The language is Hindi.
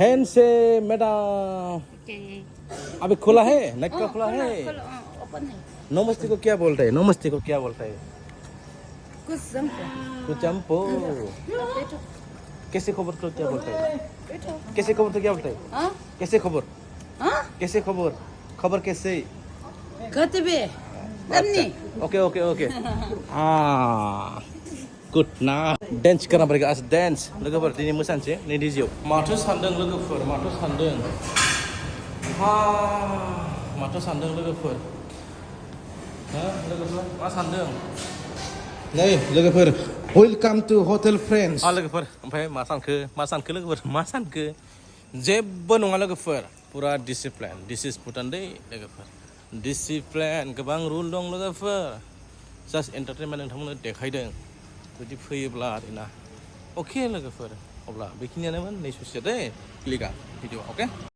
हैंड से मैडम ओके अभी खुला है नेट का खुला है ओपन है नमस्ते को क्या बोलता है नमस्ते को क्या बोलता है कुछ समझो कुचम्पो बैठो कैसे खबर तो क्या बोलता है बैठो कैसे खबर तो क्या बोलता है हाँ कैसे खबर हाँ कैसे खबर खबर कैसे कहते भी करनी okay okay okay good nah dance karena mereka as dance लोगोफोर दिनै मोसानोसै नै दिजियाव माथो सानदों लोगोफोर माथो सानदों माथो सानदों लोगोफोर लोगोफोर मा सानदों नै लोगोफोर वेलकाम टु हटेल फ्रेन्ड्स लोगोफोर ओमफ्राय मा सानखो लोगोफोर मा सानखो जेबो नङा लोगोफोर पुरा डिसिप्लिन दिस इज भुटान दै लोगोफोर डिसिप्लिन गोबां रुल दं लोगोफोर जास्ट एन्टारटेनमेन्ट नोंथांमोननो देखायदों जुदि फैयोब्ला आरोना अके लोगोफोर अब्ला बेखिनियानोमोन नै ससेया दै क्लिकआ भिडिअ अके